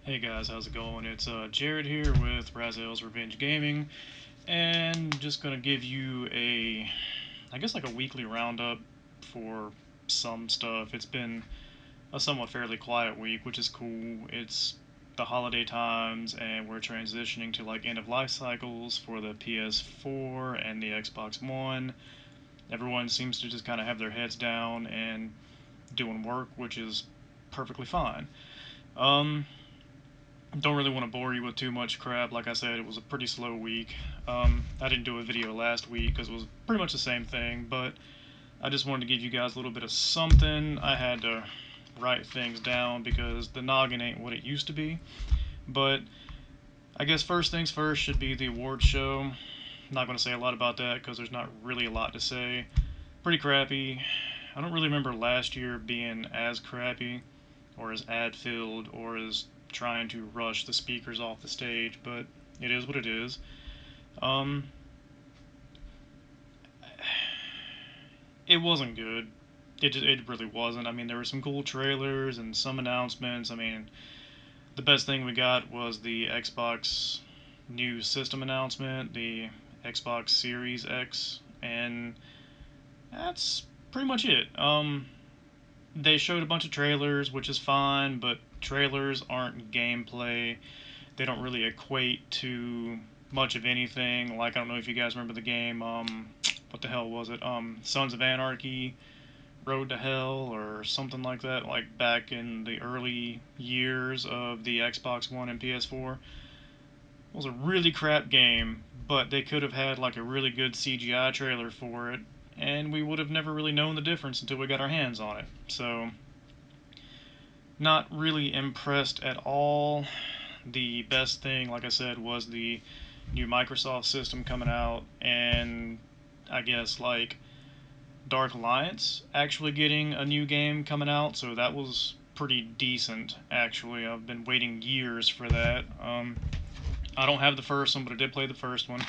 Hey guys, how's it going? It's Jared here with Razel's Revenge Gaming, and just gonna give you I guess like a weekly roundup for some stuff. It's been a somewhat fairly quiet week, which is cool. It's the holiday times, and we're transitioning to like end of life cycles for the PS4 and the Xbox One. Everyone seems to just kind of have their heads down and doing work, which is perfectly fine. Um, don't really want to bore you with too much crap. Like I said, it was a pretty slow week. I didn't do a video last week because it was pretty much the same thing, but I just wanted to give you guys a little bit of something. I had to write things down because the noggin ain't what it used to be. But I guess first things first should be the awards show. I'm not going to say a lot about that because there's not really a lot to say. Pretty crappy. I don't really remember last year being as crappy or as ad filled or as trying to rush the speakers off the stage, but it is what it is. Um, it wasn't good. It really wasn't. I mean, there were some cool trailers and some announcements. I mean, the best thing we got was the Xbox new system announcement, the Xbox Series X, and that's pretty much it. They showed a bunch of trailers, which is fine, but trailers aren't gameplay. They don't really equate to much of anything. Like, I don't know if you guys remember the game, what the hell was it? Sons of Anarchy, Road to Hell, or something like that, like back in the early years of the Xbox One and PS4. It was a really crap game, but they could have had like a really good CGI trailer for it, and we would have never really known the difference until we got our hands on it. So, not really impressed at all. The best thing, like I said, was the new Microsoft system coming out, and I guess like Dark Alliance actually getting a new game coming out, so that was pretty decent actually. I've been waiting years for that. I don't have the first one, but I did play the first one.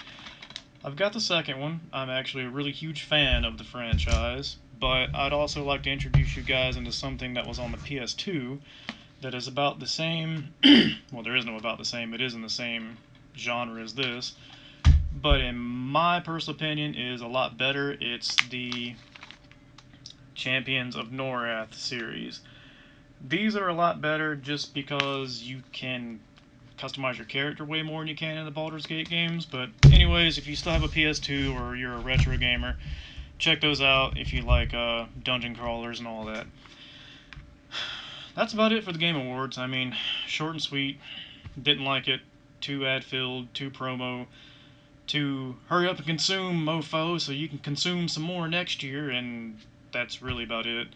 I've got the second one. I'm actually a really huge fan of the franchise, but I'd also like to introduce you guys into something that was on the PS2 that is about the same. Well, there is no about the same, it is in the same genre as this, but in my personal opinion is a lot better. It's the Champions of Norath series. These are a lot better just because you can customize your character way more than you can in the Baldur's Gate games. But anyways, if you still have a PS2 or you're a retro gamer, check those out if you like dungeon crawlers and all that. That's about it for the Game Awards. I mean, short and sweet. Didn't like it. Too ad-filled, too promo, too hurry up and consume, mofo, so you can consume some more next year, and that's really about it.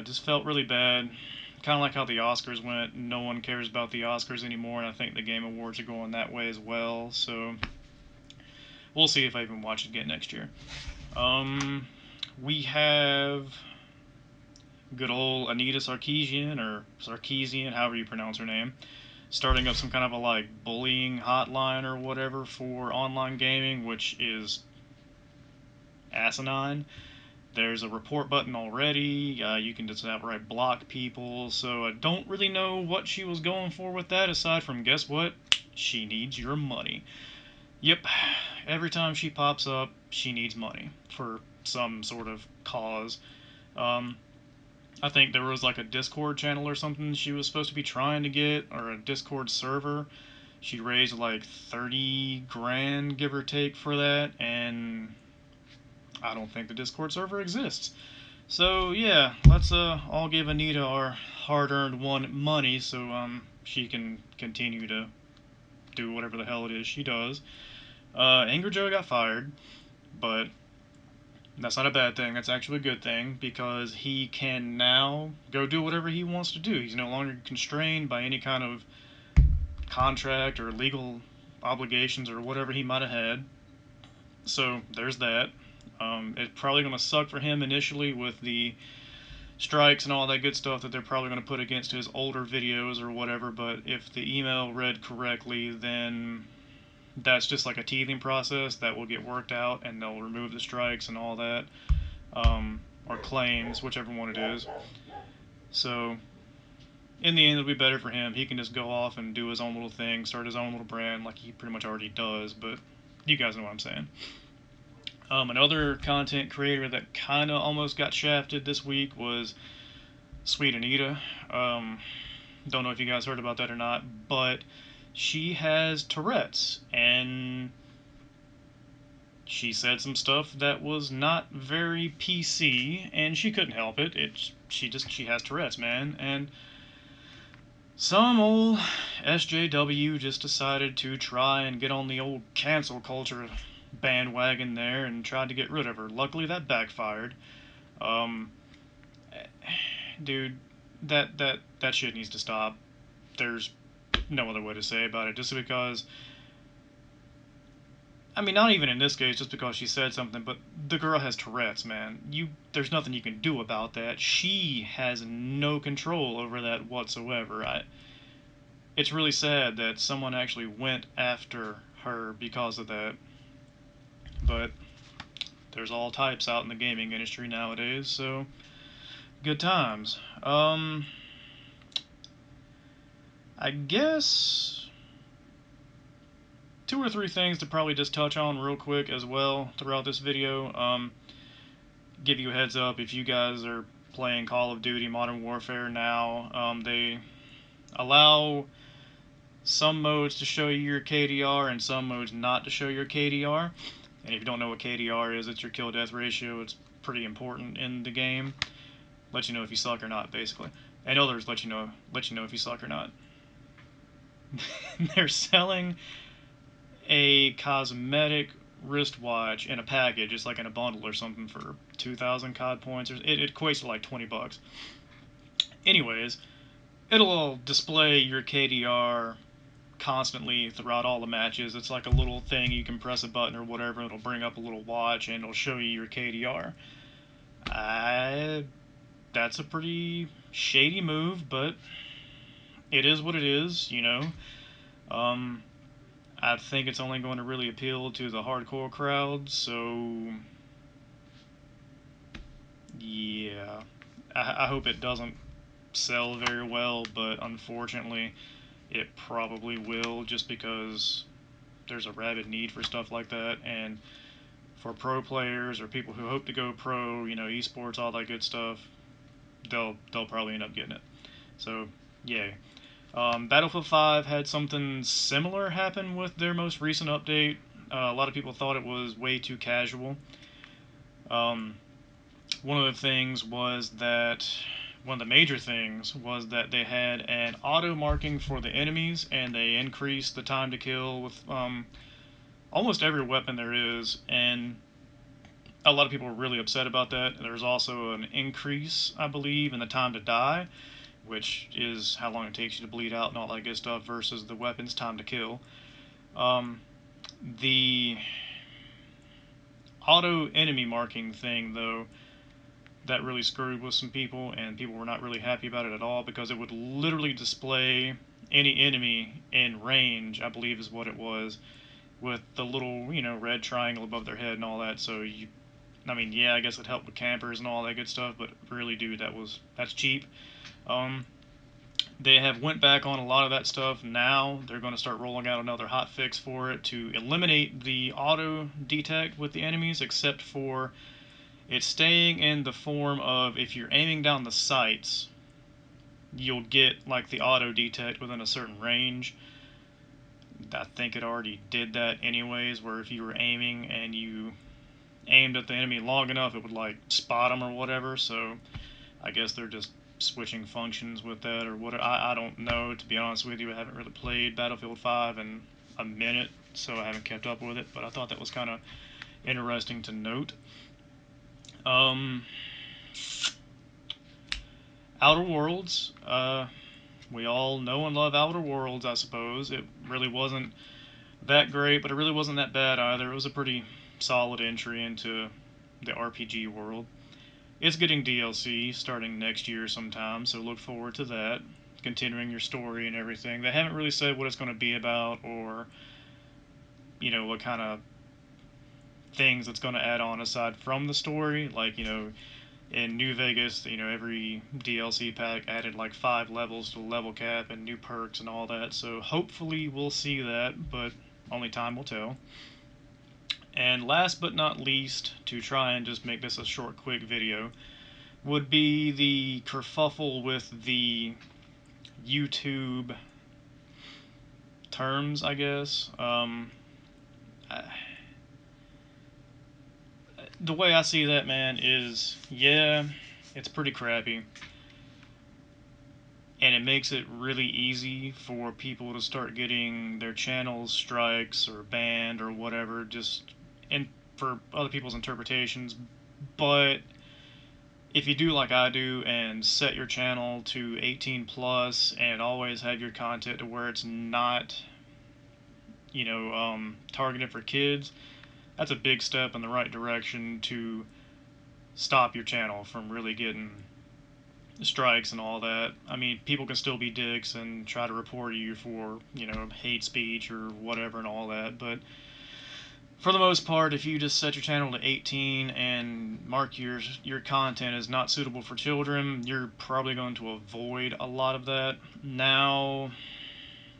Just felt really bad. Kind of like how the Oscars went. No one cares about the Oscars anymore, and I think the Game Awards are going that way as well, so we'll see if I even watch it again next year. We have good old Anita Sarkeesian, or Sarkeesian, however you pronounce her name, starting up some kind of a like bullying hotline or whatever for online gaming, which is asinine. There's a report button already. You can just outright block people. So I don't really know what she was going for with that, aside from, guess what? She needs your money. Yep, every time she pops up, she needs money for some sort of cause. Um, I think there was like a Discord channel or something she was supposed to be trying to get, or a Discord server. She raised like 30 grand, give or take, for that, and I don't think the Discord server exists. So yeah, let's all give Anita our hard-earned money so she can continue to do whatever the hell it is she does. Angry Joe got fired, but that's not a bad thing. That's actually a good thing because he can now go do whatever he wants to do. He's no longer constrained by any kind of contract or legal obligations or whatever he might have had. So there's that. It's probably going to suck for him initially with the strikes and all that good stuff that they're probably going to put against his older videos or whatever, but if the email read correctly, then that's just like a teething process that will get worked out and they'll remove the strikes and all that, or claims, whichever one it is. So in the end, it'll be better for him. He can just go off and do his own little thing, start his own little brand like he pretty much already does, but you guys know what I'm saying. Another content creator that kind of almost got shafted this week was SweetEita. Don't know if you guys heard about that or not, but she has Tourette's, and she said some stuff that was not very PC, and she couldn't help it. She has Tourette's, man, and some old SJW just decided to try and get on the old cancel culture bandwagon there and tried to get rid of her. Luckily, that backfired. Um, Dude, that shit needs to stop. There's no other way to say about it. Just because, I mean, not even in this case, just because she said something, but the girl has Tourette's, man. There's nothing you can do about that. She has no control over that whatsoever. It's really sad that someone actually went after her because of that. But there's all types out in the gaming industry nowadays, so good times. I guess two or three things to probably just touch on real quick as well throughout this video. Give you a heads up, if you guys are playing Call of Duty Modern Warfare now, they allow some modes to show you your KDR and some modes not to show your KDR. And if you don't know what KDR is, it's your kill death ratio. It's pretty important in the game. Let you know if you suck or not, basically. And others let you know if you suck or not. They're selling a cosmetic wristwatch in a package. It's like in a bundle or something for 2,000 COD points. It equates to like 20 bucks. Anyways, it'll display your KDR constantly throughout all the matches. It's like a little thing you can press a button or whatever. It'll bring up a little watch and it'll show you your KDR. That's a pretty shady move, but it is what it is, you know. I think it's only going to really appeal to the hardcore crowd, so yeah. I hope it doesn't sell very well, but unfortunately it probably will, just because there's a rabid need for stuff like that, and for pro players or people who hope to go pro, you know, esports, all that good stuff, they'll probably end up getting it. So, yay. Battlefield 5 had something similar happen with their most recent update. A lot of people thought it was way too casual. One of the major things was that they had an auto marking for the enemies, and they increased the time to kill with almost every weapon there is, and a lot of people were really upset about that. There's also an increase, I believe, in the time to die, which is how long it takes you to bleed out and all that good stuff, versus the weapon's time to kill. The auto enemy marking thing, though, that really screwed with some people, and people were not really happy about it at all, because it would literally display any enemy in range, I believe is what it was, with the little, you know, red triangle above their head and all that. So I mean, yeah, I guess it helped with campers and all that good stuff, but really, dude, that's cheap. They have went back on a lot of that stuff now. They're going to start rolling out another hotfix for it to eliminate the auto detect with the enemies, except for it's staying in the form of, if you're aiming down the sights, you'll get like the auto detect within a certain range. I think it already did that anyways, where if you were aiming and you aimed at the enemy long enough, it would like spot them or whatever. So I guess they're just switching functions with that or whatever. I don't know, to be honest with you. I haven't really played Battlefield 5 in a minute, so I haven't kept up with it, but I thought that was kind of interesting to note. Outer Worlds, we all know and love Outer Worlds, I suppose. It really wasn't that great, but it really wasn't that bad either. It was a pretty solid entry into the RPG world. It's getting DLC starting next year sometime, so look forward to that, continuing your story and everything. They haven't really said what it's going to be about, or, you know, what kind of things it's going to add on aside from the story. Like, you know, In New Vegas, every DLC pack added like 5 levels to the level cap and new perks and all that. So hopefully we'll see that, but only time will tell. And last but not least, to try and just make this a short, quick video, would be the kerfuffle with the YouTube terms, I guess. The way I see that, man, is yeah, it's pretty crappy. And it makes it really easy for people to start getting their channels strikes or banned or whatever, just in for other people's interpretations. But if you do like I do and set your channel to 18 plus and always have your content to where it's not, targeted for kids, that's a big step in the right direction to stop your channel from really getting strikes and all that. I mean, people can still be dicks and try to report you for, hate speech or whatever and all that, but for the most part, if you just set your channel to 18 and mark your content as not suitable for children, you're probably going to avoid a lot of that. Now,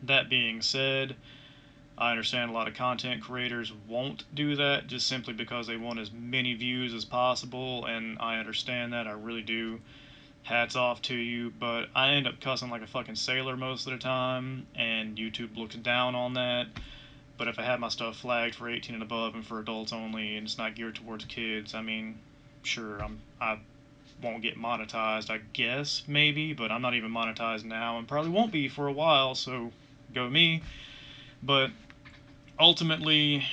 that being said, I understand a lot of content creators won't do that just simply because they want as many views as possible, and I understand that, I really do. Hats off to you, but I end up cussing like a fucking sailor most of the time, and YouTube looks down on that. But if I have my stuff flagged for 18 and above and for adults only, and it's not geared towards kids, I mean, sure, I won't get monetized, I guess, maybe, but I'm not even monetized now and probably won't be for a while, so go me. But ultimately,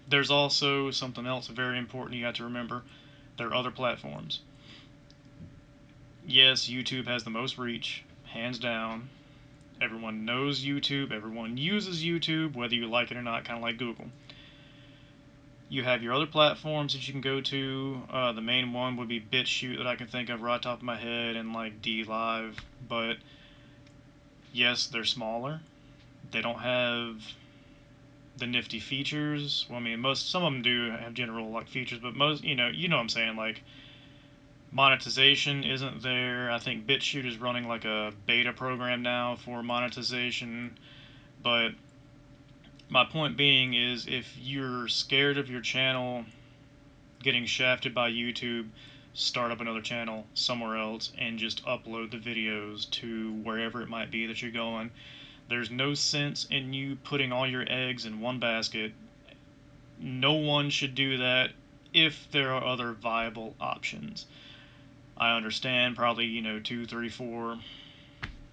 there's also something else very important you got to remember. There are other platforms. Yes, YouTube has the most reach, hands down. Everyone knows YouTube, everyone uses YouTube, whether you like it or not, kind of like Google. You have your other platforms that you can go to. The main one would be BitChute that I can think of right off the top of my head, and like DLive. But yes, they're smaller. They don't have the nifty features. Well, I mean, some of them do have general like features, but most, what I'm saying, like monetization isn't there. I think BitChute is running like a beta program now for monetization. But my point being is, if you're scared of your channel getting shafted by YouTube, start up another channel somewhere else and just upload the videos to wherever it might be that you're going. There's no sense in you putting all your eggs in one basket. No one should do that if there are other viable options. I understand probably, 2, 3, 4,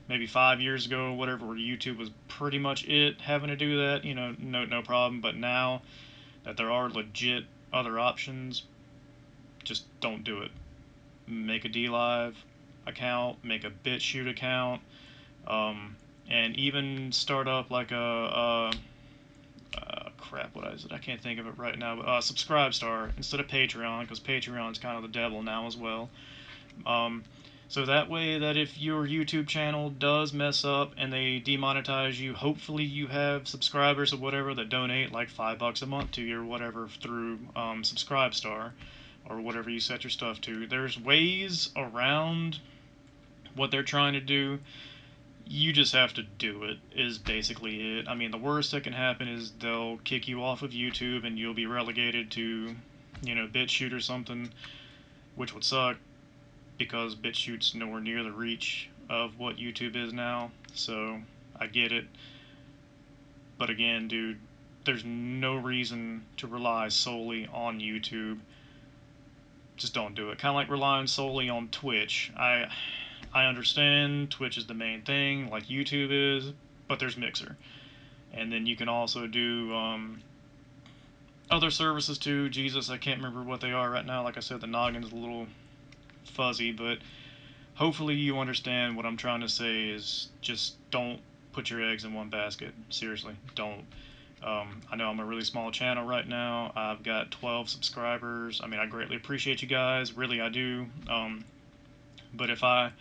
maybe 5 years ago or whatever, where YouTube was pretty much it having to do that, no problem. But now that there are legit other options, just don't do it. Make a DLive account, make a BitChute account, and even start up like crap, what is it? I can't think of it right now. But Subscribestar instead of Patreon, because Patreon's kind of the devil now as well. So that way, that if your YouTube channel does mess up and they demonetize you, hopefully you have subscribers or whatever that donate like $5 a month to you or whatever through Subscribestar or whatever you set your stuff to. There's ways around what they're trying to do. You just have to do it, is basically it. I mean, the worst that can happen is they'll kick you off of YouTube and you'll be relegated to, BitChute or something, which would suck, because BitChute's nowhere near the reach of what YouTube is now. So I get it, but again, dude, there's no reason to rely solely on YouTube. Just don't do it. Kind of like relying solely on Twitch. I understand Twitch is the main thing, like YouTube is, but there's Mixer, and then you can also do other services too. Jesus, I can't remember what they are right now. Like I said, the noggin's a little fuzzy, but hopefully you understand what I'm trying to say is just don't put your eggs in one basket. Seriously, don't. I know I'm a really small channel right now. I've got 12 subscribers. I mean, I greatly appreciate you guys. Really, I do. But if I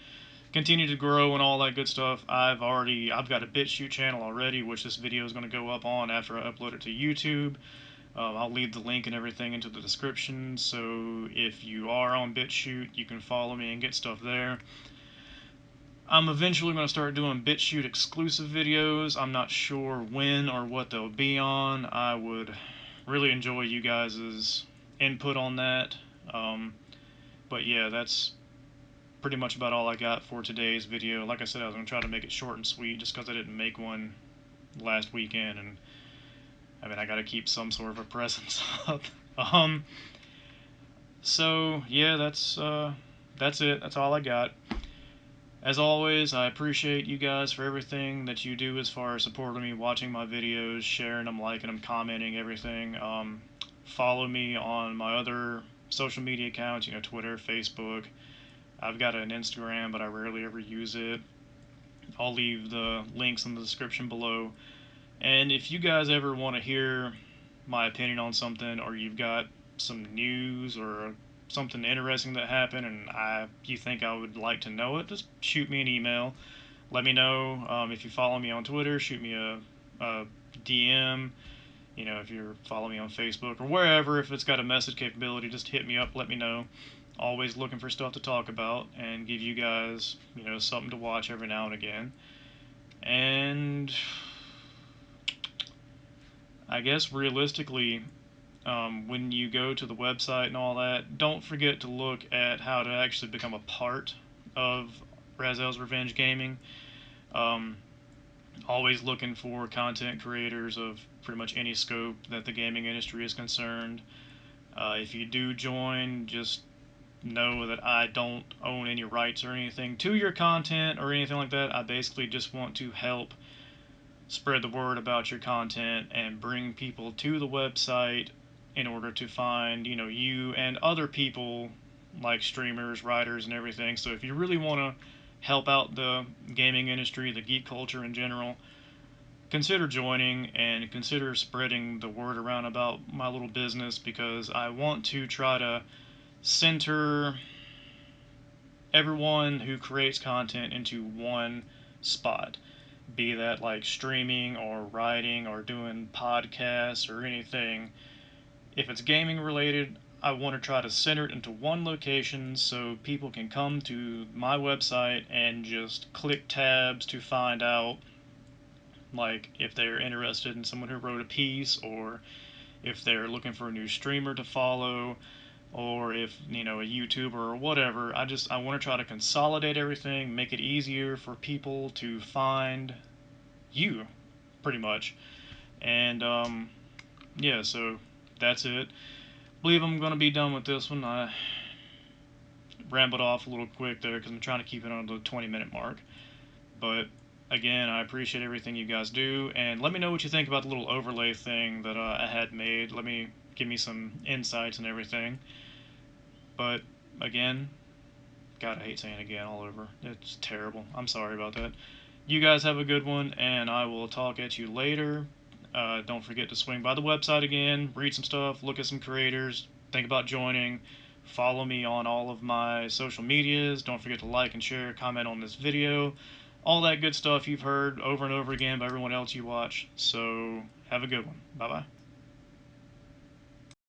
continue to grow and all that good stuff, I've got a BitChute channel already, which this video is going to go up on after I upload it to YouTube. I'll leave the link and everything into the description, so if you are on BitChute, you can follow me and get stuff there. I'm eventually going to start doing BitChute exclusive videos. I'm not sure when or what they'll be on. I would really enjoy you guys' input on that. But yeah, that's pretty much about all I got for today's video. Like I said, I was going to try to make it short and sweet just because I didn't make one last weekend, and I mean, I got to keep some sort of a presence up. So yeah, that's it. That's all I got. As always, I appreciate you guys for everything that you do as far as supporting me, watching my videos, sharing them, liking them, commenting, everything. Follow me on my other social media accounts, Twitter, Facebook. I've got an Instagram, but I rarely ever use it. I'll leave the links in the description below. And if you guys ever want to hear my opinion on something, or you've got some news or something interesting that happened and you think I would like to know it, just shoot me an email. Let me know. If you follow me on Twitter, shoot me a DM. If you're following me on Facebook or wherever, if it's got a message capability, just hit me up, let me know. Always looking for stuff to talk about and give you guys, something to watch every now and again. And I guess realistically, when you go to the website and all that, don't forget to look at how to actually become a part of Razel's Revenge Gaming. Always looking for content creators of pretty much any scope that the gaming industry is concerned. If you do join, just know that I don't own any rights or anything to your content or anything like that. I basically just want to help spread the word about your content and bring people to the website in order to find, you and other people like streamers, writers, and everything. So if you really want to help out the gaming industry, the geek culture in general, consider joining and consider spreading the word around about my little business, because I want to try to center everyone who creates content into one spot, be that like streaming or writing or doing podcasts or anything. If it's gaming related, I want to try to center it into one location so people can come to my website and just click tabs to find out, like, if they're interested in someone who wrote a piece, or if they're looking for a new streamer to follow, or if, a YouTuber or whatever. I want to try to consolidate everything, make it easier for people to find you, pretty much. And, yeah, so that's it. Believe I'm going to be done with this one. I rambled off a little quick there because I'm trying to keep it on the 20-minute mark. But again, I appreciate everything you guys do, and let me know what you think about the little overlay thing that I had made. Give me some insights and everything. But again, God, I hate saying again all over. It's terrible. I'm sorry about that. You guys have a good one, and I will talk at you later. Don't forget to swing by the website again, read some stuff, look at some creators, think about joining, follow me on all of my social medias. Don't forget to like and share, comment on this video, all that good stuff you've heard over and over again by everyone else you watch. So have a good one. Bye bye.